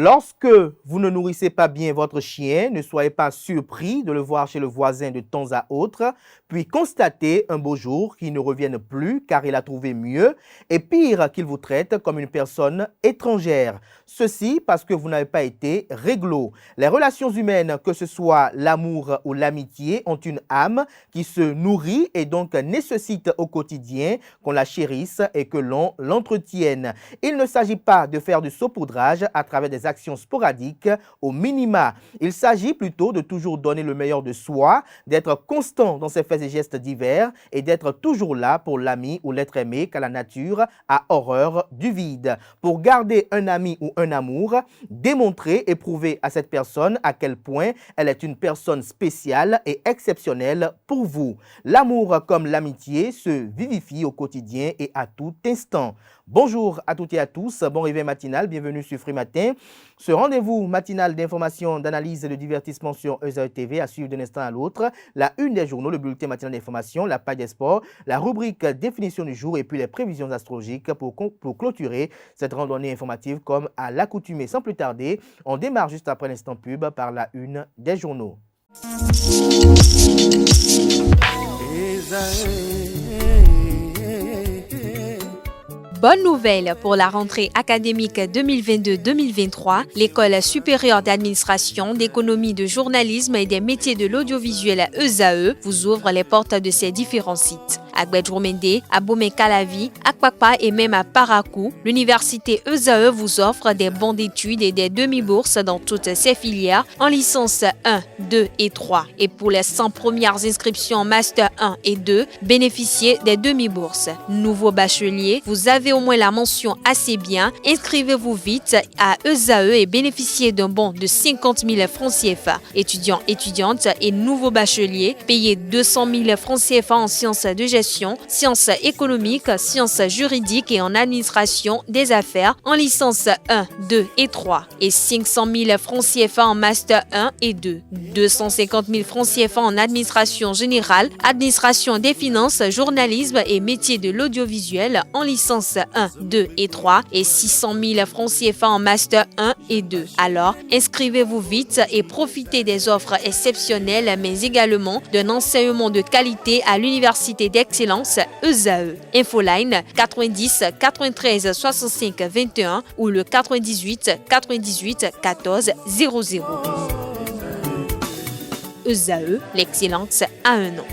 Lorsque vous ne nourrissez pas bien votre chien, ne soyez pas surpris de le voir chez le voisin de temps à autre, puis constatez un beau jour qu'il ne revienne plus car il a trouvé mieux, et pire qu'il vous traite comme une personne étrangère. Ceci parce que vous n'avez pas été réglo. Les relations humaines, que ce soit l'amour ou l'amitié, ont une âme qui se nourrit et donc nécessite au quotidien qu'on la chérisse et que l'on l'entretienne. Il ne s'agit pas de faire du saupoudrage à travers des actions sporadiques au minima. Il s'agit plutôt de toujours donner le meilleur de soi, d'être constant dans ses faits et gestes divers et d'être toujours là pour l'ami ou l'être aimé car la nature a horreur du vide. Pour garder un ami ou un amour, démontrer et prouver à cette personne à quel point elle est une personne spéciale et exceptionnelle pour vous. L'amour comme l'amitié se vivifie au quotidien et à tout instant. Bonjour à toutes et à tous, bon réveil matinal, bienvenue sur Free Matin. Ce rendez-vous matinal d'information, d'analyse et de divertissement sur EZAE TV à suivre d'un instant à l'autre. La une des journaux, le bulletin matinal d'information, la page des sports, la rubrique définition du jour et puis les prévisions astrologiques pour clôturer cette randonnée informative comme à l'accoutumée. Sans plus tarder, on démarre juste après l'instant pub par la une des journaux. Bonne nouvelle pour la rentrée académique 2022-2023. L'École supérieure d'administration, d'économie, de journalisme et des métiers de l'audiovisuel EZAE vous ouvre les portes de ses différents sites. À Gbedjomende, à Bomé-Calavi, à Kpakpa et même à Parakou, l'université EZAE vous offre des bons d'études et des demi-bourses dans toutes ses filières en licence 1, 2 et 3. Et pour les 100 premières inscriptions en master 1 et 2, bénéficiez des demi-bourses. Nouveau bachelier, vous avez au moins la mention assez bien. Inscrivez-vous vite à EZAE et bénéficiez d'un bon de 50 000 francs CFA. Étudiants, étudiantes et nouveaux bacheliers, payez 200 000 francs CFA en sciences de gestion, sciences économiques, sciences juridiques et en administration des affaires en licence 1, 2 et 3 et 500 000 francs CFA en master 1 et 2, 250 000 francs CFA en administration générale, administration des finances, journalisme et métiers de l'audiovisuel en licence 1, 2 et 3 et 600 000 francs CFA en master 1 et 2. Alors, inscrivez-vous vite et profitez des offres exceptionnelles mais également d'un enseignement de qualité à l'université d'excellence EZAE. Infoline 90 93 65 21 ou le 98 98 14 00. EZAE, l'excellence à un nom.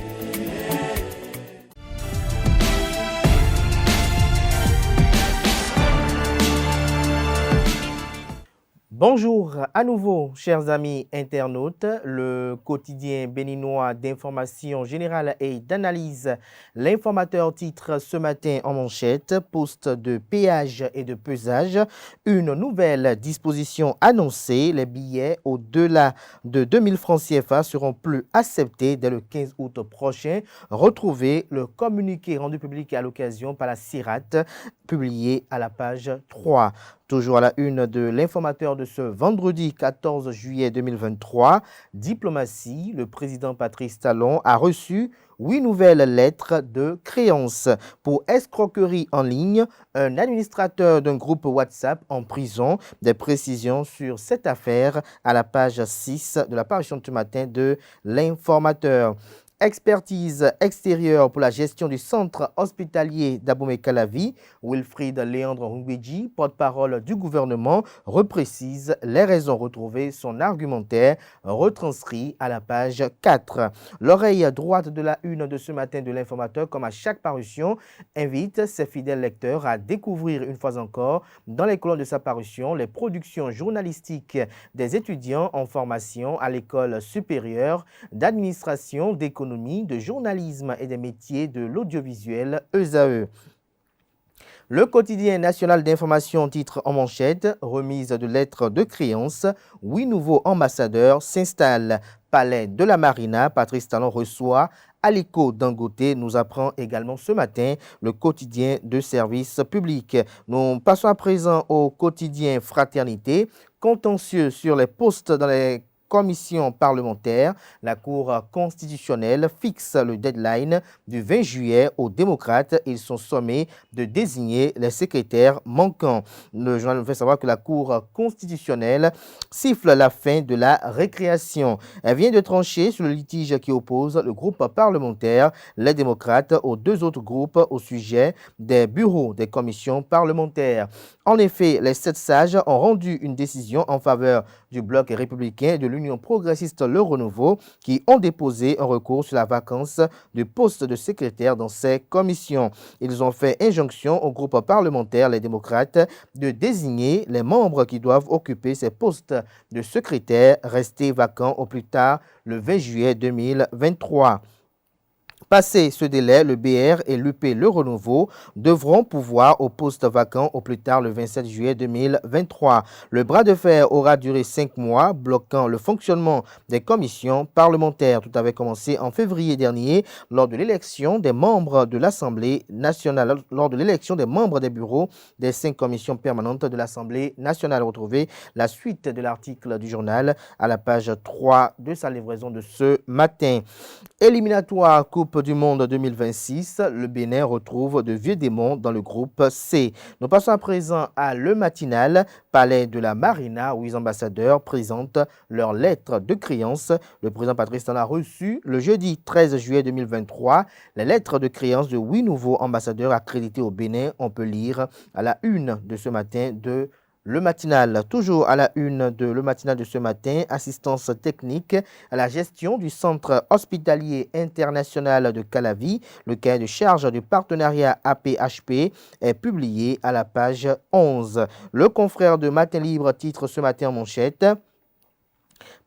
Bonjour à nouveau, chers amis internautes. Le quotidien béninois d'information générale et d'analyse, l'informateur titre ce matin en manchette, poste de péage et de pesage, une nouvelle disposition annoncée, les billets au-delà de 2000 francs CFA seront plus acceptés dès le 15 août prochain. Retrouvez le communiqué rendu public à l'occasion par la CIRAT, publié à la page 3. Toujours à la une de l'informateur de ce vendredi 14 juillet 2023, diplomatie, le président Patrice Talon a reçu 8 nouvelles lettres de créance pour escroquerie en ligne. Un administrateur d'un groupe WhatsApp en prison. Des précisions sur cette affaire à la page 6 de la parution de ce matin de l'informateur. Expertise extérieure pour la gestion du centre hospitalier d'Abomey-Calavi. Wilfried Léandre Rungbeji, porte-parole du gouvernement, reprécise les raisons retrouvées, son argumentaire retranscrit à la page 4. L'oreille droite de la une de ce matin de l'informateur, comme à chaque parution, invite ses fidèles lecteurs à découvrir une fois encore, dans les colonnes de sa parution, les productions journalistiques des étudiants en formation à l'école supérieure d'administration, d'économie, de journalisme et des métiers de l'audiovisuel EZAE. Le quotidien national d'information titre en manchette, remise de lettres de créance, 8 nouveaux ambassadeurs s'installent. Palais de la Marina, Patrice Talon reçoit Aliko Dangote, nous apprend également ce matin le quotidien de service public. Nous passons à présent au quotidien Fraternité, contentieux sur les postes dans les commissions parlementaires. La Cour constitutionnelle fixe le deadline du 20 juillet aux démocrates. Ils sont sommés de désigner les secrétaires manquants. Le journal nous fait savoir que la Cour constitutionnelle siffle la fin de la récréation. Elle vient de trancher sur le litige qui oppose le groupe parlementaire, les démocrates, aux deux autres groupes au sujet des bureaux des commissions parlementaires. En effet, les 7 sages ont rendu une décision en faveur du bloc républicain et de l'Union progressiste Le Renouveau qui ont déposé un recours sur la vacance du poste de secrétaire dans ces commissions. Ils ont fait injonction au groupe parlementaire, les démocrates, de désigner les membres qui doivent occuper ces postes de secrétaire restés vacants au plus tard le 20 juillet 2023. Passé ce délai, le BR et l'UP Le Renouveau devront pouvoir au poste vacant au plus tard le 27 juillet 2023. Le bras de fer aura duré 5 mois, bloquant le fonctionnement des commissions parlementaires. Tout avait commencé en février dernier lors de l'élection des membres de l'Assemblée nationale, lors de l'élection des membres des bureaux des 5 commissions permanentes de l'Assemblée nationale. Retrouvez la suite de l'article du journal à la page 3 de sa livraison de ce matin. Éliminatoire Coupe du Monde 2026, le Bénin retrouve de vieux démons dans le groupe C. Nous passons à présent à Le Matinal, palais de la Marina, où les ambassadeurs présentent leurs lettres de créance. Le président Patrice Talon a reçu le jeudi 13 juillet 2023 les lettres de créance de 8 nouveaux ambassadeurs accrédités au Bénin. On peut lire à la une de ce matin de Le Matinal. Toujours à la une de Le Matinal de ce matin, assistance technique à la gestion du centre hospitalier international de Calavi. Le cahier de charge du partenariat APHP est publié à la page 11. Le confrère de Matin Libre titre ce matin en manchette: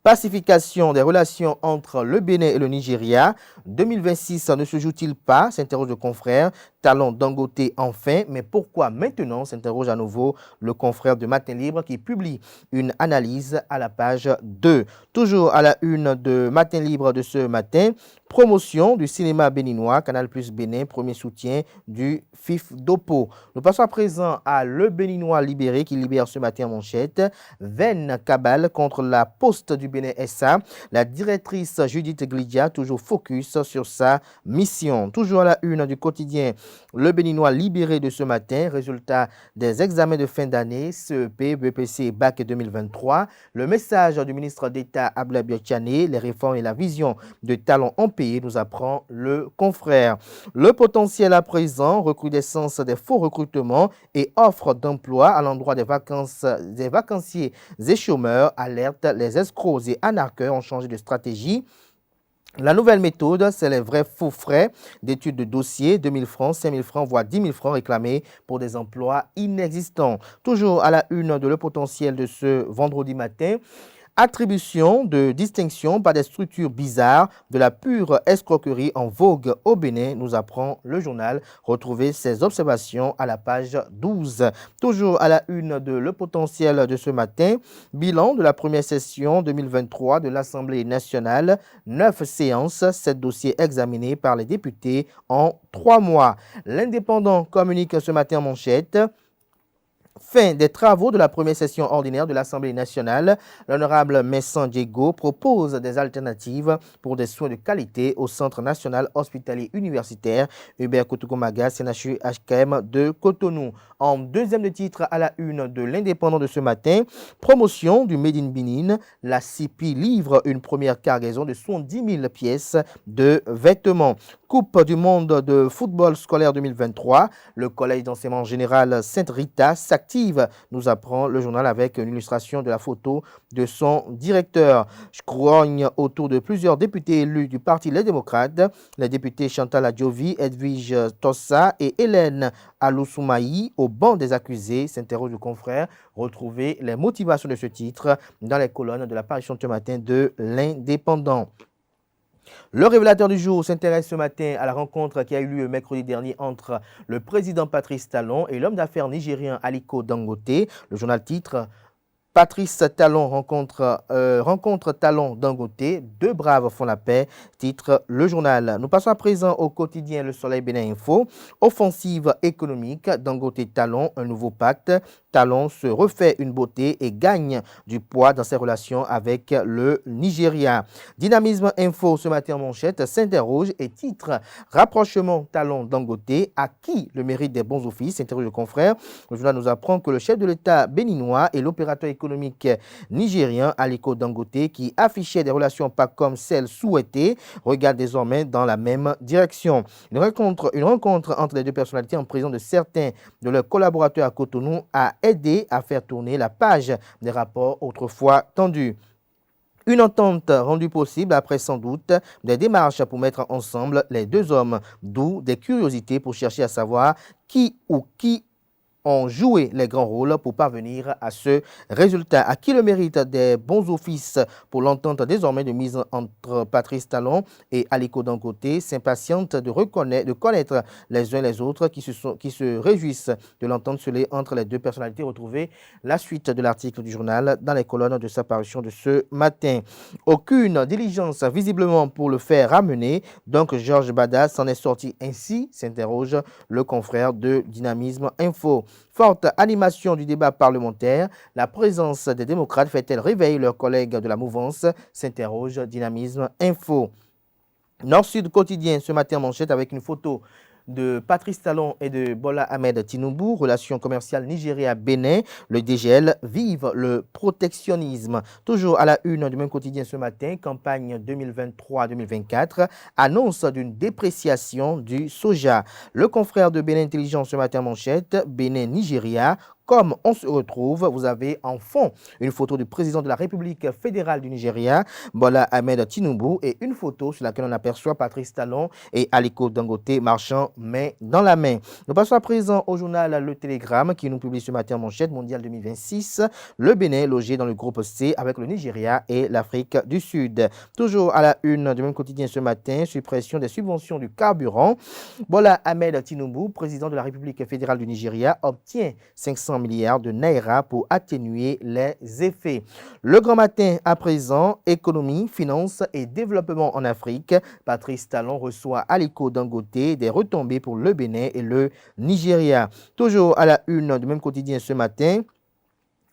pacification des relations entre le Bénin et le Nigeria. 2026 ne se joue-t-il pas, s'interroge le confrère. Talon Dangote enfin, mais pourquoi maintenant, s'interroge à nouveau le confrère de Matin Libre qui publie une analyse à la page 2. Toujours à la une de Matin Libre de ce matin, promotion du cinéma béninois, Canal Plus Bénin, premier soutien du FIF d'Oppo. Nous passons à présent à Le Béninois libéré qui libère ce matin en manchette: vaine cabale contre la Poste du Bénin SA. La directrice Judith Glidia, toujours focus sur sa mission. Toujours à la une du quotidien Le Béninois libéré de ce matin, résultat des examens de fin d'année, CEP, BPC et BAC 2023. Le message du ministre d'État Ablaye Tiané, les réformes et la vision de Talon en pays, nous apprend le confrère. Le potentiel à présent, recrudescence des faux recrutements et offres d'emploi à l'endroit des vacanciers et chômeurs, alerte, les escrocs et anarcheurs ont changé de stratégie. La nouvelle méthode, c'est les vrais faux frais d'études de dossier, 2 000 francs, 5 000 francs, voire 10 000 francs réclamés pour des emplois inexistants. Toujours à la une de Le Potentiel de ce vendredi matin, attribution de distinction par des structures bizarres, de la pure escroquerie en vogue au Bénin, nous apprend le journal. Retrouvez ces observations à la page 12. Toujours à la une de Le Potentiel de ce matin, bilan de la première session 2023 de l'Assemblée nationale, 9 séances, 7 dossiers examinés par les députés en 3 mois. L'Indépendant communique ce matin en manchette: fin des travaux de la première session ordinaire de l'Assemblée nationale. L'honorable Messan Diego propose des alternatives pour des soins de qualité au Centre national hospitalier universitaire Hubert Kotoko-Maga, CNHU HKM de Cotonou. En deuxième de titre à la une de l'Indépendant de ce matin, promotion du Made in Benin. La CIPI livre une première cargaison de 70 000 pièces de vêtements. Coupe du monde de football scolaire 2023. Le collège d'enseignement général Sainte-Rita s'active, nous apprend le journal avec une illustration de la photo de son directeur. Je grogne autour de plusieurs députés élus du Parti Les Démocrates. Les députés Chantal Adjovi, Edwige Tossa et Hélène Aloussoumaï au banc des accusés, s'interroge le confrère. Retrouvez les motivations de ce titre dans les colonnes de la parution de ce matin de l'Indépendant. Le révélateur du jour s'intéresse ce matin à la rencontre qui a eu lieu mercredi dernier entre le président Patrice Talon et l'homme d'affaires nigérien Aliko Dangote. Le journal titre: Patrice Talon rencontre Talon Dangote. Deux braves font la paix, titre le journal. Nous passons à présent au quotidien Le Soleil Bénin Info. Offensive économique, Dangote Talon, un nouveau pacte. Talon se refait une beauté et gagne du poids dans ses relations avec le Nigeria. Dynamisme Info ce matin en manchette s'interroge et titre rapprochement Talon Dangote, à qui le mérite des bons offices, interroge le confrère. Le journal nous apprend que le chef de l'État béninois et l'opérateur économique nigérien Aliko Dangote, qui affichait des relations pas comme celles souhaitées, regardent désormais dans la même direction. Une rencontre entre les deux personnalités en présence de certains de leurs collaborateurs à Cotonou a aidé à faire tourner la page des rapports autrefois tendus. Une entente rendue possible après sans doute des démarches pour mettre ensemble les deux hommes, d'où des curiosités pour chercher à savoir qui ont joué les grands rôles pour parvenir à ce résultat. À qui le mérite des bons offices pour l'entente désormais de mise entre Patrice Talon et Aliko Dangote s'impatiente de connaître les uns les autres qui se réjouissent de l'entente scellée entre les deux personnalités. Retrouvez la suite de l'article du journal dans les colonnes de sa parution de ce matin. Aucune diligence visiblement pour le faire ramener, donc Georges Bada s'en est sorti ainsi, s'interroge le confrère de Dynamisme Info. Forte animation du débat parlementaire, la présence des démocrates fait-elle réveiller leurs collègues de la mouvance, s'interroge Dynamisme Info. Nord-Sud quotidien ce matin en manchette avec une photo de Patrice Talon et de Bola Ahmed Tinubu, relations commerciales Nigeria-Bénin, le DGL vive le protectionnisme. Toujours à la une du même quotidien ce matin, campagne 2023-2024, annonce d'une dépréciation du soja. Le confrère de Bénin Intelligence ce matin manchette, Bénin-Nigeria. Comme on se retrouve, vous avez en fond une photo du président de la République fédérale du Nigeria, Bola Ahmed Tinubu, et une photo sur laquelle on aperçoit Patrice Talon et Aliko Dangote marchant main dans la main. Nous passons à présent au journal Le Télégramme qui nous publie ce matin en manchette mondiale 2026. Le Bénin logé dans le groupe C avec le Nigeria et l'Afrique du Sud. Toujours à la une du même quotidien ce matin, suppression des subventions du carburant. Bola Ahmed Tinubu, président de la République fédérale du Nigeria, obtient 500 milliards de naira pour atténuer les effets. Le grand matin à présent, économie, finances et développement en Afrique. Patrice Talon reçoit Aliko Dangote, des retombées pour le Bénin et le Nigeria. Toujours à la une du même quotidien ce matin,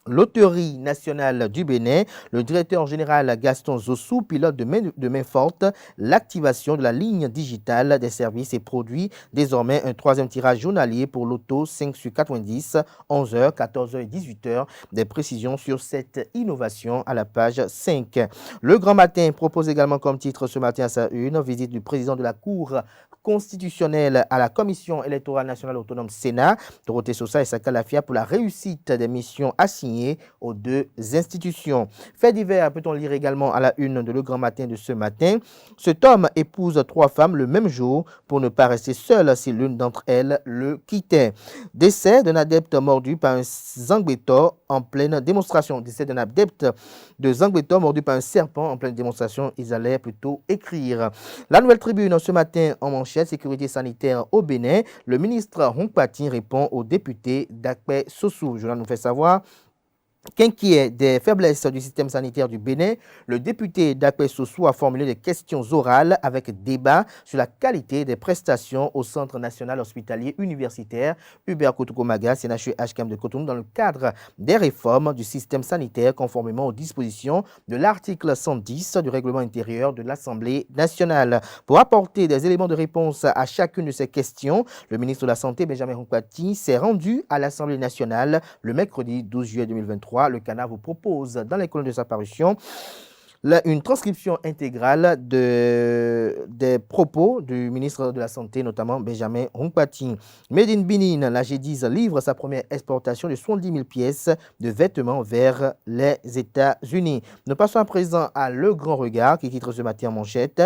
Loterie nationale du Bénin, le directeur général Gaston Zossou pilote de main forte l'activation de la ligne digitale des services et produits. Désormais, un troisième tirage journalier pour l'auto 5 sur 90, 11h, 14h et 18h. Des précisions sur cette innovation à la page 5. Le Grand Matin propose également comme titre ce matin à sa une, visite du président de la Cour constitutionnelle à la Commission électorale nationale autonome Sénat, Dorothée Sosa et Saka Lafia pour la réussite des missions assignées aux deux institutions. Fait divers, peut-on lire également à la une de Le Grand Matin de ce matin. Cet homme épouse 3 femmes le même jour pour ne pas rester seul si l'une d'entre elles le quittait. Décès d'un adepte mordu par un zangbeto en pleine démonstration. Décès d'un adepte de zangbeto mordu par un serpent en pleine démonstration. Ils allaient plutôt écrire. La Nouvelle Tribune ce matin en manchette, sécurité sanitaire au Bénin. Le ministre Hunkpati répond au député Dakpe Sossou. Je nous fait savoir qu'inquiet des faiblesses du système sanitaire du Bénin, le député Dakpe Sossou a formulé des questions orales avec débat sur la qualité des prestations au Centre national hospitalier universitaire Hubert Kotoko-Maga, CNHU-HCAM de Cotonou, dans le cadre des réformes du système sanitaire conformément aux dispositions de l'article 110 du règlement intérieur de l'Assemblée nationale. Pour apporter des éléments de réponse à chacune de ces questions, le ministre de la Santé, Benjamin Hunkpati, s'est rendu à l'Assemblée nationale le mercredi 12 juillet 2023. Le Canard vous propose dans les colonnes de sa parution une transcription intégrale des propos du ministre de la Santé, notamment Benjamin Hunkpati. Made in Benin, la G10 livre sa première exportation de 70 000 pièces de vêtements vers les États-Unis. Nous passons à présent à Le Grand Regard qui titre ce matin en manchette.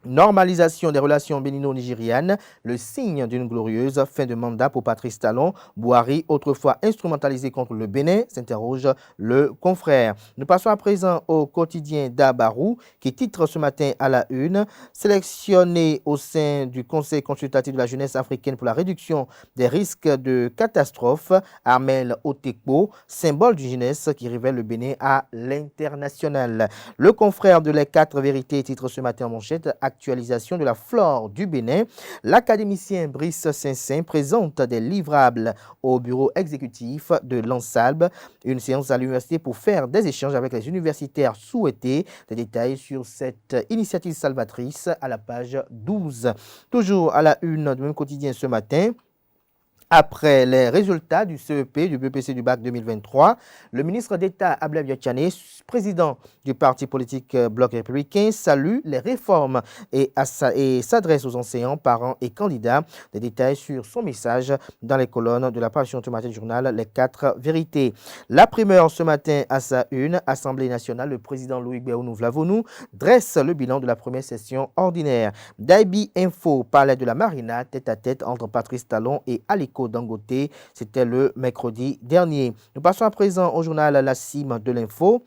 Normalisation des relations bénino-nigérianes, le signe d'une glorieuse fin de mandat pour Patrice Talon. Bouhari, autrefois instrumentalisé contre le Bénin, s'interroge le confrère. Nous passons à présent au quotidien d'Abarou, qui titre ce matin à la une, sélectionné au sein du Conseil consultatif de la jeunesse africaine pour la réduction des risques de catastrophe, Armel Otekpo, symbole d'une jeunesse qui révèle le Bénin à l'international. Le confrère de Les 4 vérités titre ce matin en manchette, actualisation de la flore du Bénin. L'académicien Brice Saint-Saint présente des livrables au bureau exécutif de l'Ansalbe. Une séance à l'université pour faire des échanges avec les universitaires souhaités. Des détails sur cette initiative salvatrice à la page 12. Toujours à la une du même quotidien ce matin. Après les résultats du CEP, du BPC du bac 2023, le ministre d'État Ablai Biachane, président du parti politique Bloc républicain, salue les réformes et s'adresse aux enseignants, parents et candidats. Des détails sur son message dans les colonnes de la parution ce matin du journal Les 4 vérités. La primeur ce matin à sa une, Assemblée nationale, le président Loïc Béounou-Vlavonou dresse le bilan de la première session ordinaire. Daibi Info parlait de la marina tête-à-tête entre Patrice Talon et Aliko Dangote, c'était le mercredi dernier. Nous passons à présent au journal La Cime de l'Info.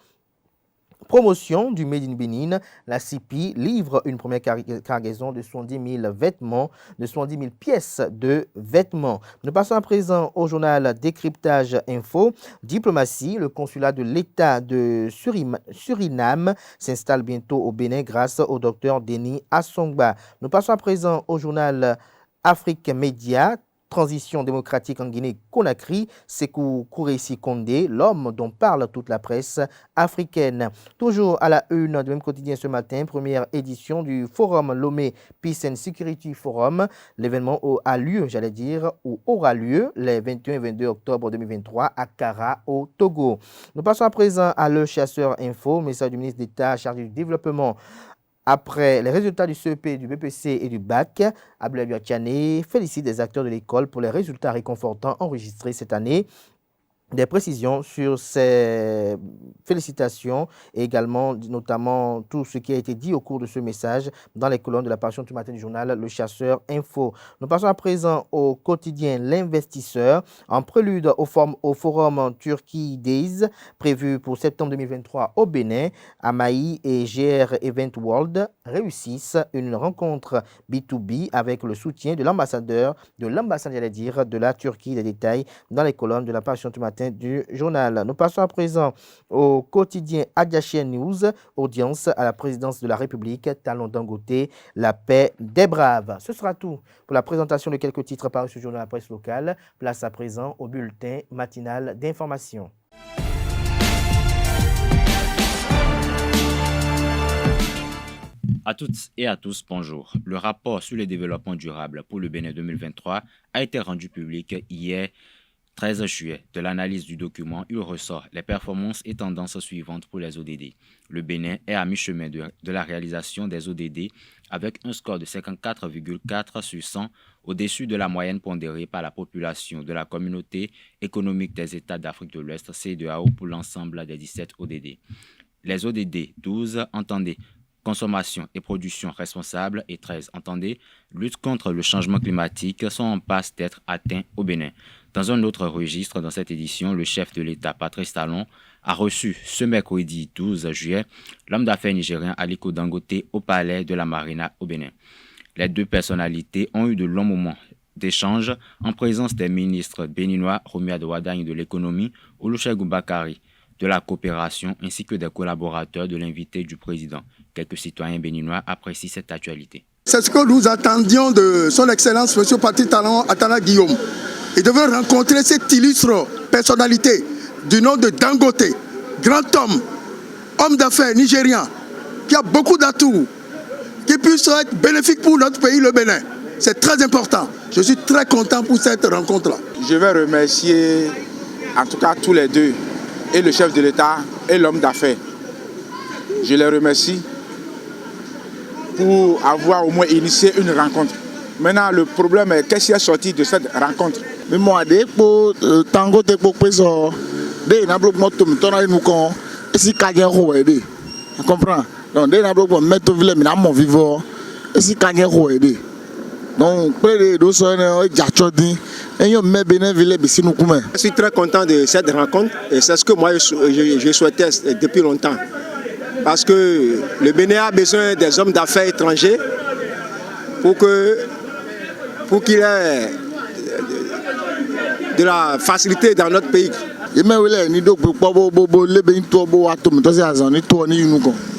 Promotion du Made in Benin, la CIPI livre une première cargaison de 70 000 vêtements, de 70 000 pièces de vêtements. Nous passons à présent au journal Décryptage Info. Diplomatie, le consulat de l'État de Suriname s'installe bientôt au Bénin grâce au docteur Denis Assongba. Nous passons à présent au journal Afrique Média. Transition démocratique en Guinée-Conakry, Sékou Koureyssi Condé, l'homme dont parle toute la presse africaine. Toujours à la une du même quotidien ce matin, première édition du Forum Lomé Peace and Security Forum. L'événement a lieu, ou aura lieu les 21 et 22 octobre 2023 à Kara, au Togo. Nous passons à présent à Le Chasseur Info, message du ministre d'État chargé du développement. Après les résultats du CEP, du BPC et du BAC, Ablai Biachane félicite les acteurs de l'école pour les résultats réconfortants enregistrés cette année. Des précisions sur ces félicitations et également notamment tout ce qui a été dit au cours de ce message dans les colonnes de la parution du matin du journal Le Chasseur Info. Nous passons à présent au quotidien L'Investisseur en prélude au forum Turkey Days prévu pour septembre 2023 au Bénin. Amaï et GR Event World réussissent une rencontre B2B avec le soutien de l'ambassade de la Turquie. Des détails dans les colonnes de la parution du matin du journal. Nous passons à présent au quotidien Adiaché News, audience à la présidence de la République, Talon Dangote, la paix des braves. Ce sera tout pour la présentation de quelques titres parus sur le journal de la presse locale. Place à présent au bulletin matinal d'information. À toutes et à tous, bonjour. Le rapport sur le développement durable pour le Bénin 2023 a été rendu public hier 13 juillet. De l'analyse du document, il ressort les performances et tendances suivantes pour les ODD. Le Bénin est à mi-chemin de la réalisation des ODD avec un score de 54,4 sur 100 au-dessus de la moyenne pondérée par la population de la communauté économique des États d'Afrique de l'Ouest, CEDEAO, pour l'ensemble des 17 ODD. Les ODD 12, entendez consommation et production responsable, et 13, entendez lutte contre le changement climatique, sont en passe d'être atteints au Bénin. Dans un autre registre, dans cette édition, le chef de l'État, Patrice Talon, a reçu ce mercredi 12 juillet l'homme d'affaires nigérien Aliko Dangote au palais de la Marina au Bénin. Les deux personnalités ont eu de longs moments d'échange en présence des ministres béninois Romi Adouadagne de l'économie, Olusegun Bakari de la coopération ainsi que des collaborateurs de l'invité du président. Quelques citoyens béninois apprécient cette actualité. C'est ce que nous attendions de son Excellence M. Patrice Talon Atala Guillaume. Il devait rencontrer cette illustre personnalité du nom de Dangote, grand homme d'affaires nigérien, qui a beaucoup d'atouts, qui puisse être bénéfique pour notre pays, le Bénin. C'est très important. Je suis très content pour cette rencontre-là. Je vais remercier en tout cas tous les deux, et le chef de l'État et l'homme d'affaires. Je les remercie pour avoir au moins initié une rencontre. Maintenant, le problème est qu'est-ce qui est sorti de cette rencontre. Mais moi, dès que tango te popeso, dès na bloc moto mitona nous con, et si kaje roede. Tu comprends? Donc dès na bloc mettre ville mina mon vivant, si kanye ko ede donc près de 200 jachodi enyo me Bénin ville bisinu kuma. Je suis très content de cette rencontre et c'est ce que moi je souhaitais depuis longtemps. Parce que le Bénin a besoin des hommes d'affaires étrangers pour qu'il ait de la facilité dans notre pays. Il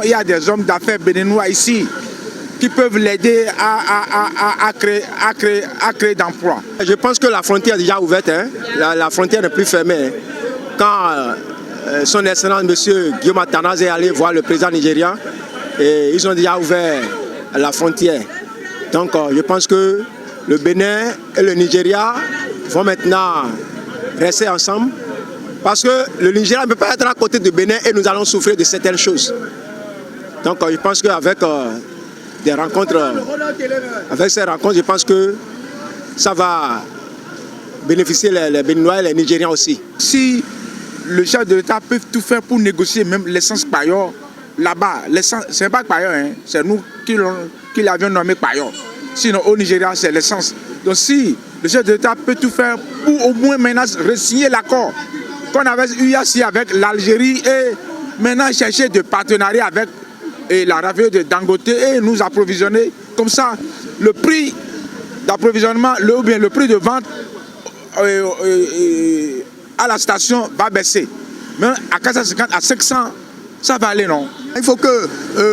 y a des hommes d'affaires béninois ici qui peuvent l'aider à créer d'emplois. Je pense que la frontière est déjà ouverte, hein? La frontière n'est plus fermée. Quand son Excellence M. Guillaume Attanase est allé voir le président nigérian, et ils ont déjà ouvert la frontière. Donc je pense que le Bénin et le Nigeria vont maintenant rester ensemble. Parce que le Nigeria ne peut pas être à côté du Bénin et nous allons souffrir de certaines choses. Donc je pense qu'avec des rencontres, avec ces rencontres, je pense que ça va bénéficier les Béninois et les Nigérians aussi. Si le chef de l'État peut tout faire pour négocier même l'essence Payor, là-bas, ce n'est pas Payor, hein, c'est nous qui l'avions nommé Payor. Sinon au Nigeria, c'est l'essence. Donc si le chef de l'État peut tout faire pour au moins maintenant re-signer l'accord qu'on avait eu ici avec l'Algérie et maintenant chercher des partenariats avec la raffinerie de Dangote et nous approvisionner. Comme ça, le prix d'approvisionnement, le prix de vente à la station va baisser. Mais à 450, à 500, ça va aller, non? Il faut que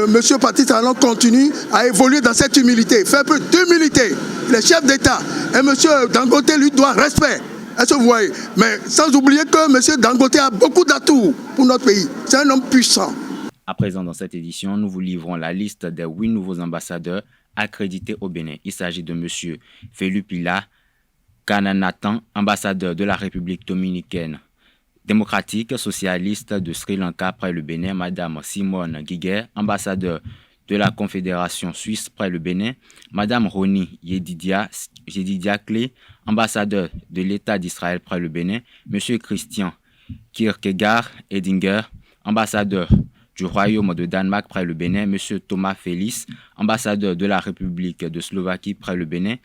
M. Patrice Talon continue à évoluer dans cette humilité, faire peu d'humilité. Les chefs d'État et M. Dangote lui doit respect. Est-ce que vous voyez? Mais sans oublier que M. Dangote a beaucoup d'atouts pour notre pays. C'est un homme puissant. À présent, dans cette édition, nous vous livrons la liste des 8 nouveaux ambassadeurs accrédités au Bénin. Il s'agit de M. Felupila Kananathan, ambassadeur de la République dominicaine démocratique socialiste de Sri Lanka près le Bénin, Madame Simone Guiguer, ambassadeur de la Confédération suisse près le Bénin, Madame Roni Yedidia Clé, ambassadeur de l'État d'Israël près le Bénin, Monsieur Christian Kierkegaard Edinger, ambassadeur du Royaume de Danemark près le Bénin, Monsieur Thomas Félix, ambassadeur de la République de Slovaquie près le Bénin,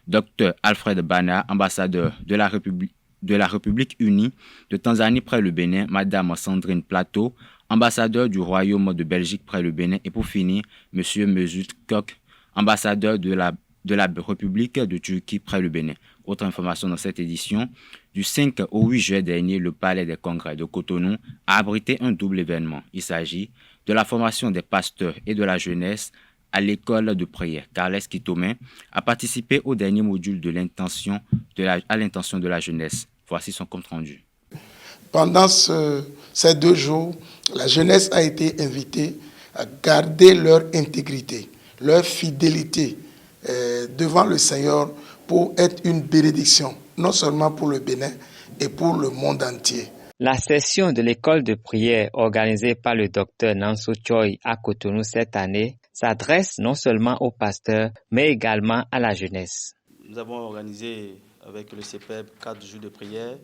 Dr Alfred Bana, ambassadeur de la République unie de Tanzanie près le Bénin, Madame Sandrine Plateau, ambassadeur du Royaume de Belgique près le Bénin, et pour finir, Monsieur Mesut Kok, ambassadeur de la République de Turquie près le Bénin. Autre information dans cette édition, du 5 au 8 juillet dernier, le Palais des Congrès de Cotonou a abrité un double événement. Il s'agit de la formation des pasteurs et de la jeunesse à l'école de prière. Carles Kitomen a participé au dernier module de l'intention de la jeunesse. Voici son compte rendu. Pendant ces 2 jours, la jeunesse a été invitée à garder leur intégrité, leur fidélité devant le Seigneur pour être une bénédiction, non seulement pour le Bénin et pour le monde entier. La session de l'école de prière organisée par le docteur Nanso Choi à Cotonou cette année s'adresse non seulement aux pasteurs, mais également à la jeunesse. Nous avons organisé avec le CEPEB 4 jours de prière,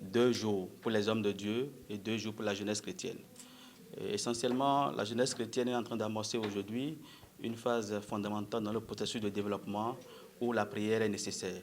2 jours pour les hommes de Dieu et 2 jours pour la jeunesse chrétienne. Et essentiellement, la jeunesse chrétienne est en train d'amorcer aujourd'hui une phase fondamentale dans le processus de développement où la prière est nécessaire.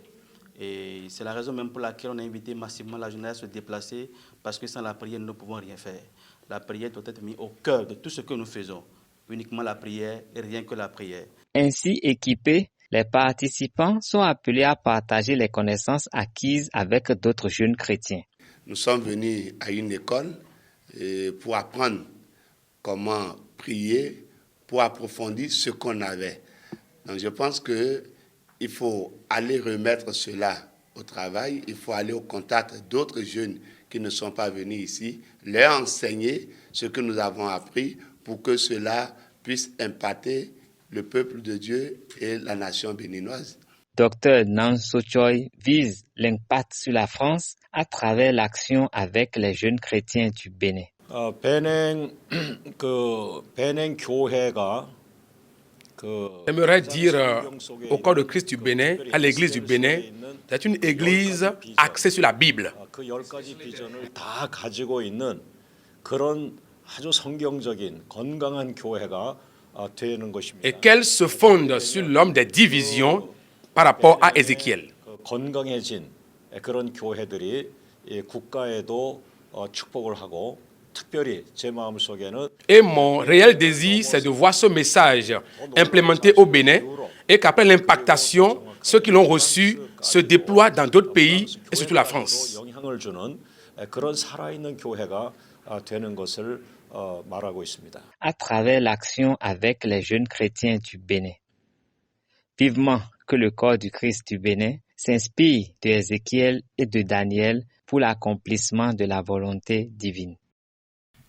Et c'est la raison même pour laquelle on a invité massivement la jeunesse à se déplacer, parce que sans la prière, nous ne pouvons rien faire. La prière doit être mise au cœur de tout ce que nous faisons. Uniquement la prière et rien que la prière. Ainsi équipés, les participants sont appelés à partager les connaissances acquises avec d'autres jeunes chrétiens. Nous sommes venus à une école pour apprendre comment prier, pour approfondir ce qu'on avait. Donc je pense qu'il faut aller remettre cela au travail, il faut aller au contact d'autres jeunes qui ne sont pas venus ici, leur enseigner ce que nous avons appris pour que cela puisse impacter le peuple de Dieu et la nation béninoise. Dr Nanso Choi vise l'impact sur la France à travers l'action avec les jeunes chrétiens du Bénin. J'aimerais dire au corps de Christ du Bénin, à l'église du Bénin, c'est une église axée sur la Bible. 그런 아주 성경적인 건강한 교회가 et qu'elle se fonde sur l'homme des divisions par rapport à Ézéchiel. 건강해진 그런 교회들이 국가에도 축복을 하고 특별히 제 마음속에는 Et mon réel désir, c'est de voir ce message implémenté au Bénin et qu'après l'impactation, ceux qui l'ont reçu se déploient dans d'autres pays et surtout la France. 영향을 주는 그런 살아있는 교회가 되는 것을 말하고 있습니다. À travers l'action avec les jeunes chrétiens du Bénin. Vivement que le corps du Christ du Bénin s'inspire de Ézéchiel et de Daniel pour l'accomplissement de la volonté divine.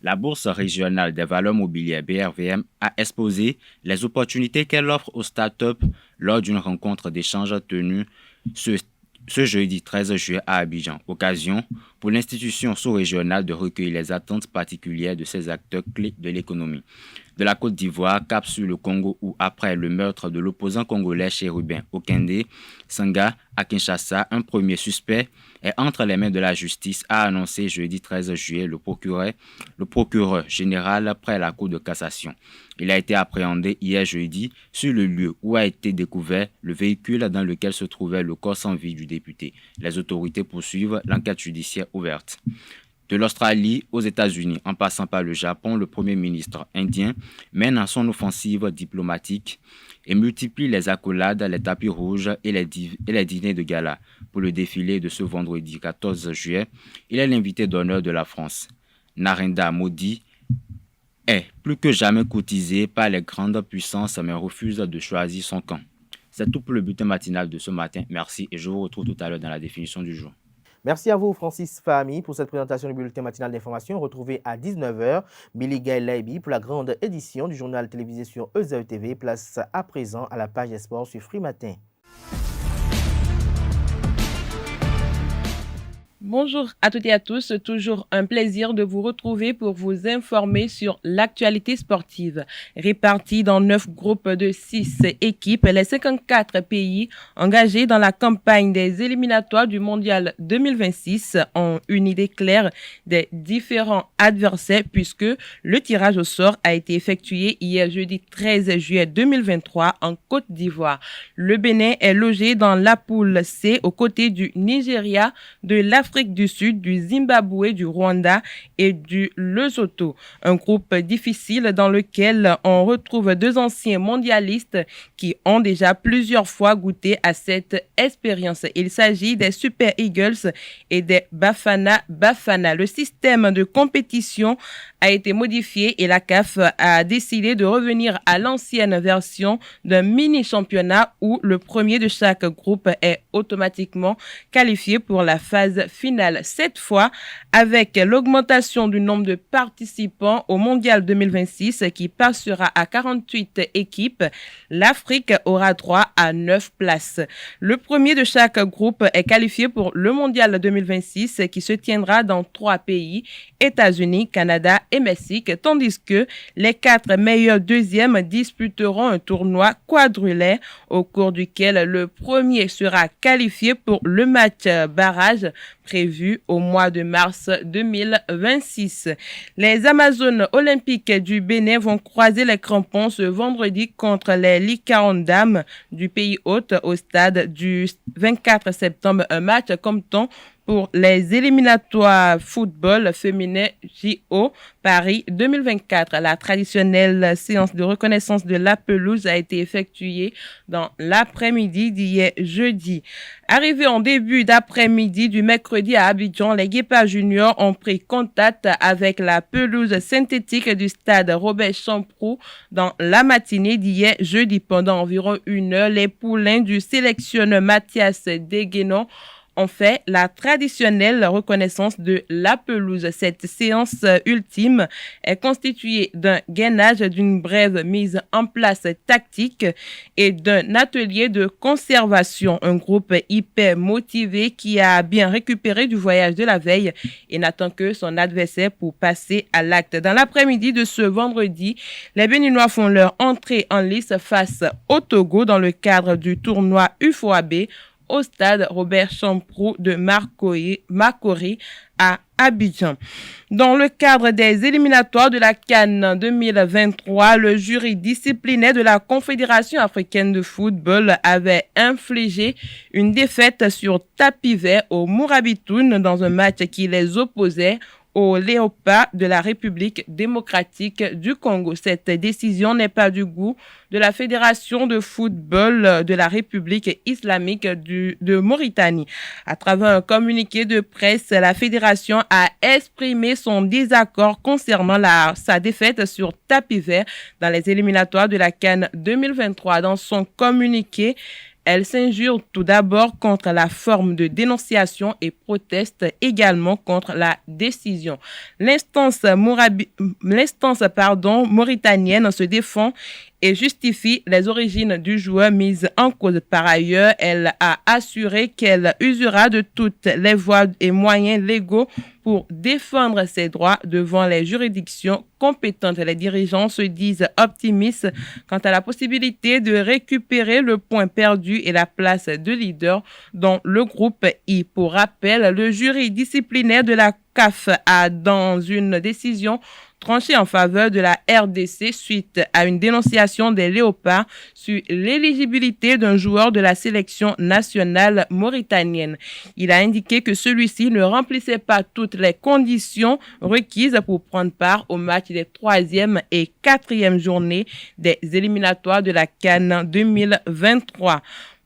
La Bourse régionale des valeurs mobilières BRVM a exposé les opportunités qu'elle offre aux startups lors d'une rencontre d'échange tenue ce jeudi 13 juillet à Abidjan. Occasion pour l'institution sous-régionale de recueillir les attentes particulières de ces acteurs clés de l'économie. De la Côte d'Ivoire, cap sur le Congo où, après le meurtre de l'opposant congolais Chérubin Okende Sanga à Kinshasa, un premier suspect est entre les mains de la justice, a annoncé jeudi 13 juillet le procureur général près la Cour de cassation. Il a été appréhendé hier jeudi sur le lieu où a été découvert le véhicule dans lequel se trouvait le corps sans vie du député. Les autorités poursuivent l'enquête judiciaire ouverte. De l'Australie aux États-Unis, en passant par le Japon, le Premier ministre indien mène son offensive diplomatique et multiplie les accolades, les tapis rouges et les dîners de gala. Pour le défilé de ce vendredi 14 juillet, il est l'invité d'honneur de la France. Narendra Modi est plus que jamais courtisé par les grandes puissances mais refuse de choisir son camp. C'est tout pour le bulletin matinal de ce matin. Merci et je vous retrouve tout à l'heure dans la définition du jour. Merci à vous, Francis Fahmy, pour cette présentation du bulletin matinal d'information. Retrouvez à 19h Billy Gaël Laibi pour la grande édition du journal télévisé sur EZAE TV. Place à présent à la page des sports sur Free Matin. Bonjour à toutes et à tous, toujours un plaisir de vous retrouver pour vous informer sur l'actualité sportive. Répartis dans 9 groupes de 6 équipes, les 54 pays engagés dans la campagne des éliminatoires du Mondial 2026 ont une idée claire des différents adversaires puisque le tirage au sort a été effectué hier jeudi 13 juillet 2023 en Côte d'Ivoire. Le Bénin est logé dans la poule C aux côtés du Nigeria, de l'Afrique du Sud, du Zimbabwe, du Rwanda et du Lesotho. Un groupe difficile dans lequel on retrouve 2 anciens mondialistes qui ont déjà plusieurs fois goûté à cette expérience. Il s'agit des Super Eagles et des Bafana Bafana. Le système de compétition a été modifié et la CAF a décidé de revenir à l'ancienne version d'un mini-championnat où le premier de chaque groupe est automatiquement qualifié pour la phase finale. Cette fois, avec l'augmentation du nombre de participants au Mondial 2026 qui passera à 48 équipes, l'Afrique aura droit à 9 places. Le premier de chaque groupe est qualifié pour le Mondial 2026 qui se tiendra dans 3 pays, États-Unis, Canada et Mexique, tandis que les 4 meilleurs deuxièmes disputeront un tournoi quadrulaire au cours duquel le premier sera qualifié pour le match barrage prévu au mois de mars 2026. Les Amazones olympiques du Bénin vont croiser les crampons ce vendredi contre les Licaons dames du pays hôte au stade du 24 septembre. Un match comme tant pour les éliminatoires football féminin JO Paris 2024. La traditionnelle séance de reconnaissance de la pelouse a été effectuée dans l'après-midi d'hier jeudi. Arrivés en début d'après-midi du mercredi à Abidjan, les Guépards juniors ont pris contact avec la pelouse synthétique du stade Robert Champroux dans la matinée d'hier jeudi. Pendant environ 1 heure, les poulains du sélectionneur Mathias Deguénon ont fait la traditionnelle reconnaissance de la pelouse. Cette séance ultime est constituée d'un gainage, d'une brève mise en place tactique et d'un atelier de conservation. Un groupe hyper motivé qui a bien récupéré du voyage de la veille et n'attend que son adversaire pour passer à l'acte. Dans l'après-midi de ce vendredi, les Béninois font leur entrée en lice face au Togo dans le cadre du tournoi UFOAB au stade Robert Champroux de Macoré à Abidjan. Dans le cadre des éliminatoires de la CAN 2023, le jury disciplinaire de la Confédération africaine de football avait infligé une défaite sur tapis vert aux Mourabitoun dans un match qui les opposait aux Léopards de la République démocratique du Congo. Cette décision n'est pas du goût de la Fédération de football de la République islamique de Mauritanie. À travers un communiqué de presse, la Fédération a exprimé son désaccord concernant sa défaite sur tapis vert dans les éliminatoires de la CAN 2023. Dans son communiqué, elle s'injure tout d'abord contre la forme de dénonciation et proteste également contre la décision. L'instance mauritanienne se défend et justifie les origines du joueur mises en cause. Par ailleurs, elle a assuré qu'elle usera de toutes les voies et moyens légaux pour défendre ses droits devant les juridictions compétentes. Les dirigeants se disent optimistes quant à la possibilité de récupérer le point perdu et la place de leader dans le groupe I. Pour rappel, le jury disciplinaire de la CAF a, dans une décision, tranché en faveur de la RDC suite à une dénonciation des Léopards sur l'éligibilité d'un joueur de la sélection nationale mauritanienne. Il a indiqué que celui-ci ne remplissait pas toutes les conditions requises pour prendre part au match des 3e et 4e journées des éliminatoires de la CAN 2023.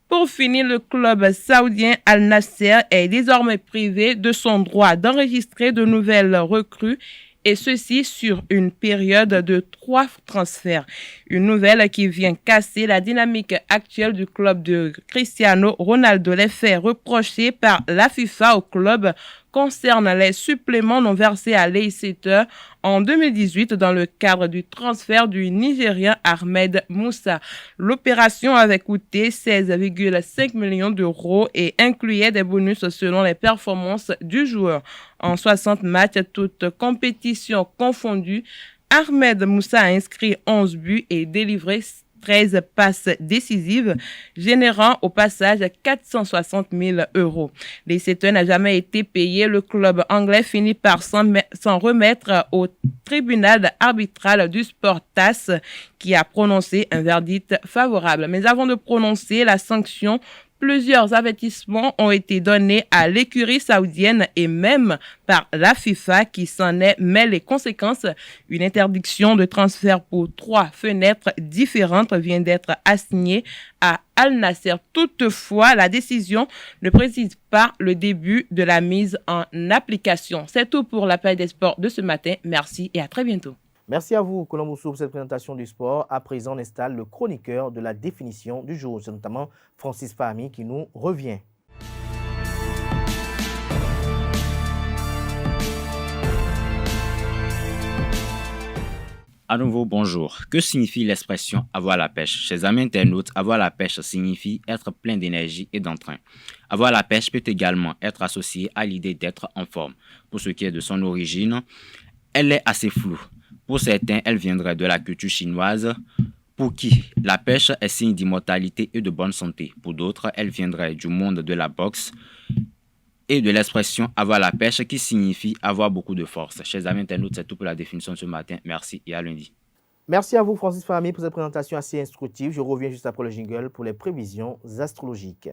Pour finir, le club saoudien Al Nasser est désormais privé de son droit d'enregistrer de nouvelles recrues, et ceci sur une période de 3 transferts. Une nouvelle qui vient casser la dynamique actuelle du club de Cristiano Ronaldo. Les faits reprochés par la FIFA au club concernent les suppléments non versés à Leicester en 2018 dans le cadre du transfert du Nigérien Ahmed Moussa. L'opération avait coûté 16,5 millions d'euros et incluait des bonus selon les performances du joueur. En 60 matchs, toutes compétitions confondues, Ahmed Moussa a inscrit 11 buts et délivré 13 passes décisives, générant au passage 460 000 euros. Leicester n'a jamais été payé. Le club anglais finit par s'en remettre au tribunal arbitral du sport TAS qui a prononcé un verdict favorable. Mais avant de prononcer la sanction, plusieurs avertissements ont été donnés à l'écurie saoudienne et même par la FIFA qui s'en est mêlée les conséquences. Une interdiction de transfert pour 3 fenêtres différentes vient d'être assignée à Al Nasser. Toutefois, la décision ne précise pas le début de la mise en application. C'est tout pour l'appel des sports de ce matin. Merci et à très bientôt. Merci à vous, Colomboussou, pour cette présentation du sport. À présent, on installe le chroniqueur de la définition du jour. C'est notamment Francis Fahmi qui nous revient. À nouveau, bonjour. Que signifie l'expression « avoir la pêche » ? Chers amis internautes, avoir la pêche signifie être plein d'énergie et d'entrain. Avoir la pêche peut également être associé à l'idée d'être en forme. Pour ce qui est de son origine, elle est assez floue. Pour certains, elle viendrait de la culture chinoise, pour qui la pêche est signe d'immortalité et de bonne santé. Pour d'autres, elle viendrait du monde de la boxe et de l'expression « avoir la pêche » qui signifie avoir beaucoup de force. Chers amis internautes, c'est tout pour la définition de ce matin. Merci et à lundi. Merci à vous, Francis Fahmi, pour cette présentation assez instructive. Je reviens juste après le jingle pour les prévisions astrologiques.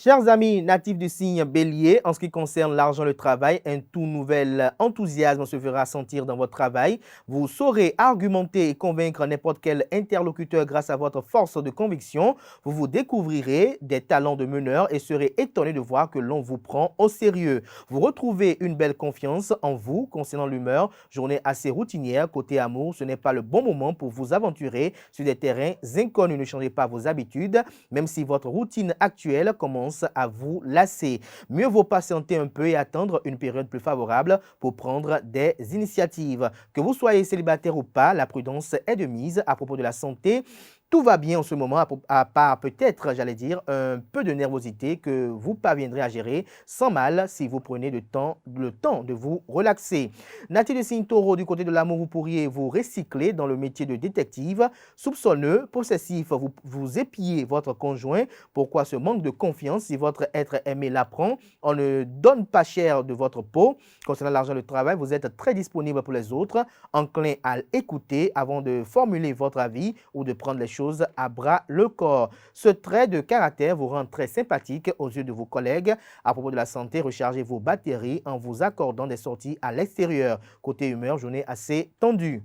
Chers amis natifs du signe Bélier, en ce qui concerne l'argent et le travail, un tout nouvel enthousiasme se fera sentir dans votre travail. Vous saurez argumenter et convaincre n'importe quel interlocuteur grâce à votre force de conviction. Vous vous découvrirez des talents de meneur et serez étonné de voir que l'on vous prend au sérieux. Vous retrouvez une belle confiance en vous concernant l'humeur. Journée assez routinière. Côté amour, ce n'est pas le bon moment pour vous aventurer sur des terrains inconnus. Ne changez pas vos habitudes, même si votre routine actuelle commence à vous lasser. Mieux vaut patienter un peu et attendre une période plus favorable pour prendre des initiatives. Que vous soyez célibataire ou pas, la prudence est de mise à propos de la santé. Tout va bien en ce moment, à part peut-être, j'allais dire, un peu de nervosité que vous parviendrez à gérer sans mal si vous prenez le temps de vous relaxer. Natif de signe taureau, du côté de l'amour, vous pourriez vous recycler dans le métier de détective. Soupçonneux, possessif, vous épiez votre conjoint. Pourquoi ce manque de confiance si votre être aimé l'apprend? On ne donne pas cher de votre peau. Concernant l'argent et le travail, vous êtes très disponible pour les autres, enclin à écouter avant de formuler votre avis ou de prendre les choses à bras le corps. Ce trait de caractère vous rend très sympathique aux yeux de vos collègues. À propos de la santé, rechargez vos batteries en vous accordant des sorties à l'extérieur. Côté humeur, journée assez tendue.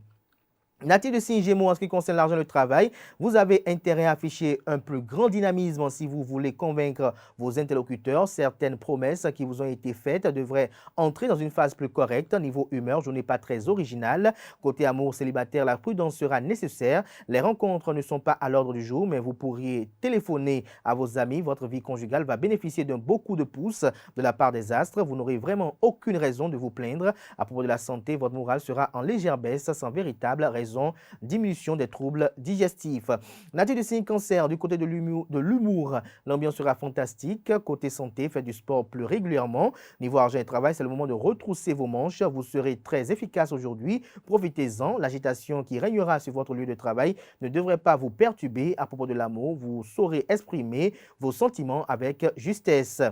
Natif de signe Gémeaux, en ce qui concerne l'argent et le travail, vous avez intérêt à afficher un plus grand dynamisme si vous voulez convaincre vos interlocuteurs. Certaines promesses qui vous ont été faites devraient entrer dans une phase plus correcte. Niveau humeur, je n'ai pas très original. Côté amour célibataire, la prudence sera nécessaire. Les rencontres ne sont pas à l'ordre du jour, mais vous pourriez téléphoner à vos amis. Votre vie conjugale va bénéficier d'un beau coup de pouce de la part des astres. Vous n'aurez vraiment aucune raison de vous plaindre. À propos de la santé, votre morale sera en légère baisse sans véritable raison. Diminution des troubles digestifs. Natif de signe cancer, du côté de l'humour, l'ambiance sera fantastique. Côté santé, faites du sport plus régulièrement. Niveau argent et travail, c'est le moment de retrousser vos manches. Vous serez très efficace aujourd'hui. Profitez-en. L'agitation qui régnera sur votre lieu de travail ne devrait pas vous perturber. À propos de l'amour, vous saurez exprimer vos sentiments avec justesse.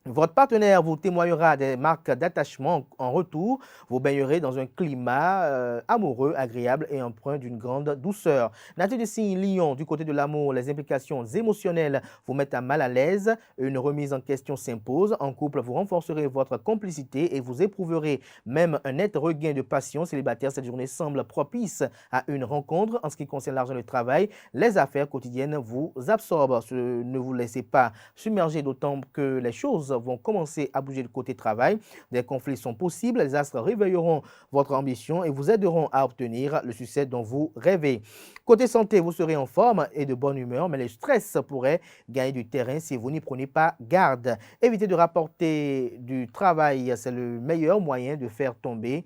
Votre partenaire vous témoignera des marques d'attachement en retour. Vous baignerez dans un climat amoureux, agréable et empreint d'une grande douceur. Natif de signe Lion, du côté de l'amour, les implications émotionnelles vous mettent à mal à l'aise. Une remise en question s'impose. En couple, vous renforcerez votre complicité et vous éprouverez même un net regain de passion. Célibataire, cette journée semble propice à une rencontre. En ce qui concerne l'argent et le travail, les affaires quotidiennes vous absorbent. Ne vous laissez pas submerger, d'autant que les choses vont commencer à bouger du côté travail. Des conflits sont possibles. Les astres réveilleront votre ambition et vous aideront à obtenir le succès dont vous rêvez. Côté santé, vous serez en forme et de bonne humeur, mais le stress pourrait gagner du terrain si vous n'y prenez pas garde. Évitez de rapporter du travail, c'est le meilleur moyen de faire tomber.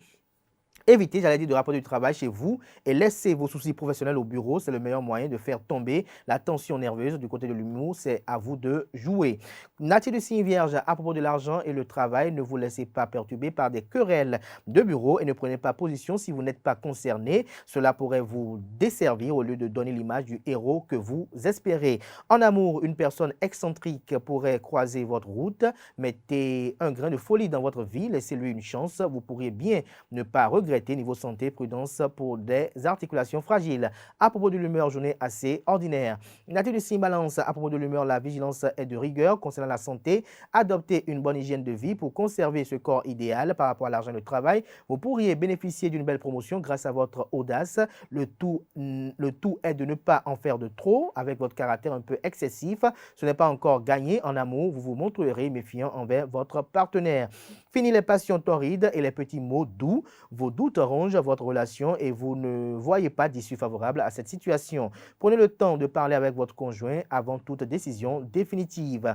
Évitez, j'allais dire, de rapporter du travail chez vous et laissez vos soucis professionnels au bureau. C'est le meilleur moyen de faire tomber la tension nerveuse. Du côté de l'humour, c'est à vous de jouer. Natif de signe Vierge, à propos de l'argent et le travail, ne vous laissez pas perturber par des querelles de bureau et ne prenez pas position si vous n'êtes pas concerné. Cela pourrait vous desservir au lieu de donner l'image du héros que vous espérez. En amour, une personne excentrique pourrait croiser votre route. Mettez un grain de folie dans votre vie. Laissez-lui une chance. Vous pourriez bien ne pas regretter. Niveau santé, prudence pour des articulations fragiles. À propos de l'humeur, journée assez ordinaire. Natif de signe Balance, à propos de l'humeur, la vigilance est de rigueur. Concernant la santé, adoptez une bonne hygiène de vie pour conserver ce corps idéal. Par rapport à l'argent et le travail, vous pourriez bénéficier d'une belle promotion grâce à votre audace. Le tout est de ne pas en faire de trop avec votre caractère un peu excessif. Ce n'est pas encore gagné en amour. Vous vous montrerez méfiant envers votre partenaire. Fini les passions torrides et les petits mots doux. Vos doutes rongent votre relation et vous ne voyez pas d'issue favorable à cette situation. Prenez le temps de parler avec votre conjoint avant toute décision définitive.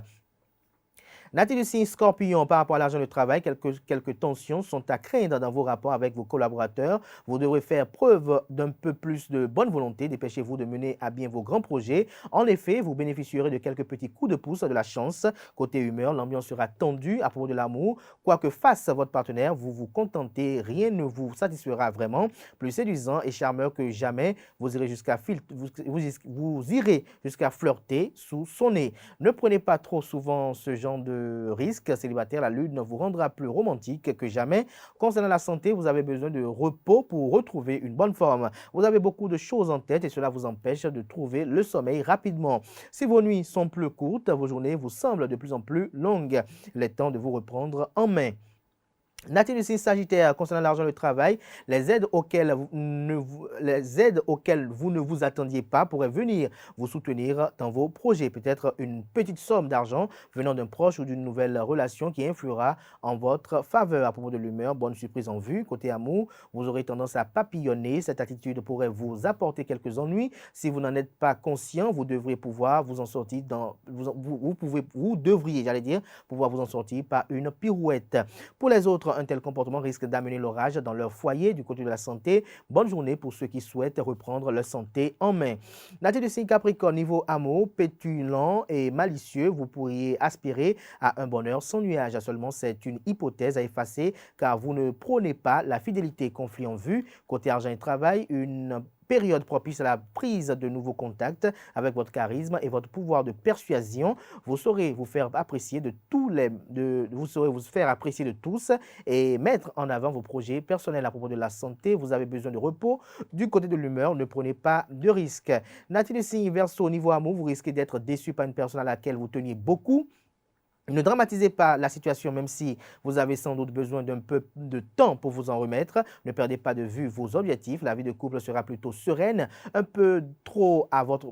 Natif du signe Scorpion, par rapport à l'argent et le travail, quelques tensions sont à craindre dans vos rapports avec vos collaborateurs. Vous devrez faire preuve d'un peu plus de bonne volonté. Dépêchez-vous de mener à bien vos grands projets. En effet, vous bénéficierez de quelques petits coups de pouce de la chance. Côté humeur, l'ambiance sera tendue à propos de l'amour. Quoi que fasse votre partenaire, vous vous contentez. Rien ne vous satisfera vraiment. Plus séduisant et charmeur que jamais, vous irez jusqu'à flirter sous son nez. Ne prenez pas trop souvent ce genre de risque célibataire. La lune vous rendra plus romantique que jamais. Concernant la santé, vous avez besoin de repos pour retrouver une bonne forme. Vous avez beaucoup de choses en tête et cela vous empêche de trouver le sommeil rapidement. Si vos nuits sont plus courtes, vos journées vous semblent de plus en plus longues. Il est temps de vous reprendre en main. Natif du signe Sagittaire, concernant l'argent et le travail, les aides auxquelles vous ne vous attendiez pas pourraient venir vous soutenir dans vos projets. Peut-être une petite somme d'argent venant d'un proche ou d'une nouvelle relation qui influera en votre faveur. À propos de l'humeur, bonne surprise en vue. Côté amour, vous aurez tendance à papillonner. Cette attitude pourrait vous apporter quelques ennuis. Si vous n'en êtes pas conscient, vous devriez pouvoir vous en sortir pouvoir vous en sortir par une pirouette. Pour les autres, contre, un tel comportement risque d'amener l'orage dans leur foyer du côté de la santé. Bonne journée pour ceux qui souhaitent reprendre leur santé en main. Natif de signe Capricorne, niveau amour, pétulant et malicieux, vous pourriez aspirer à un bonheur sans nuage. Seulement, c'est une hypothèse à effacer car vous ne prônez pas la fidélité. Conflit en vue. Côté argent et travail, une période propice à la prise de nouveaux contacts avec votre charisme et votre pouvoir de persuasion. Vous saurez vous faire apprécier de tous et mettre en avant vos projets personnels. À propos de la santé, vous avez besoin de repos. Du côté de l'humeur, ne prenez pas de risques. Natif de signe Verseau, niveau amour, vous risquez d'être déçu par une personne à laquelle vous teniez beaucoup. Ne dramatisez pas la situation, même si vous avez sans doute besoin d'un peu de temps pour vous en remettre. Ne perdez pas de vue vos objectifs. La vie de couple sera plutôt sereine, un peu trop à votre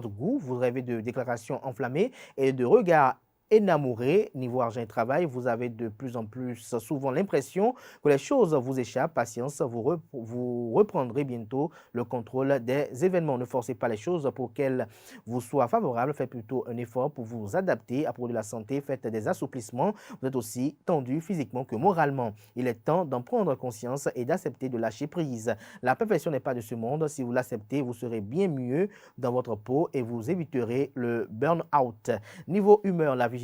goût. Vous rêvez de déclarations enflammées et de regards énamouré. Niveau argent et travail, vous avez de plus en plus souvent l'impression que les choses vous échappent. Patience, vous reprendrez bientôt le contrôle des événements. Ne forcez pas les choses pour qu'elles vous soient favorables. Faites plutôt un effort pour vous adapter. À propos de la santé, faites des assouplissements. Vous êtes aussi tendu physiquement que moralement. Il est temps d'en prendre conscience et d'accepter de lâcher prise. La perfection n'est pas de ce monde. Si vous l'acceptez, vous serez bien mieux dans votre peau et vous éviterez le burn-out. Niveau humeur, la vigilance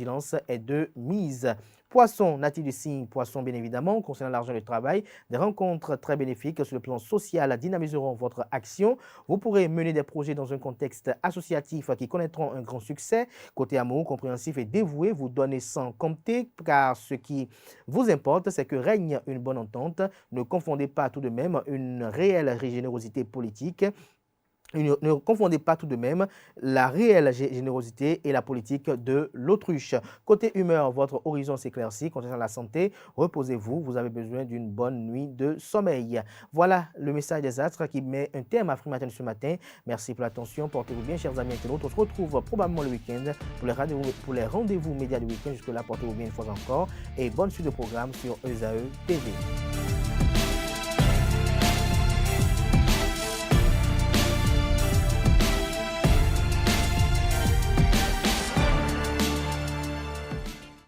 est de mise. Poisson, natif du signe Poisson, bien évidemment, concernant l'argent et le travail, des rencontres très bénéfiques sur le plan social dynamiseront votre action. Vous pourrez mener des projets dans un contexte associatif qui connaîtront un grand succès. Côté amour, compréhensif et dévoué, vous donnez sans compter, car ce qui vous importe, c'est que règne une bonne entente. Ne confondez pas tout de même une réelle générosité politique. Ne confondez pas tout de même la réelle générosité et la politique de l'autruche. Côté humeur, votre horizon s'éclaircit. Concernant la santé, reposez-vous. Vous avez besoin d'une bonne nuit de sommeil. Voilà le message des astres qui met un terme à Frimatin ce matin. Merci pour l'attention. Portez-vous bien, chers amis internautes. On se retrouve probablement le week-end pour les rendez-vous médias du week-end. Jusque-là, portez-vous bien une fois encore. Et bonne suite de programme sur ESAE TV.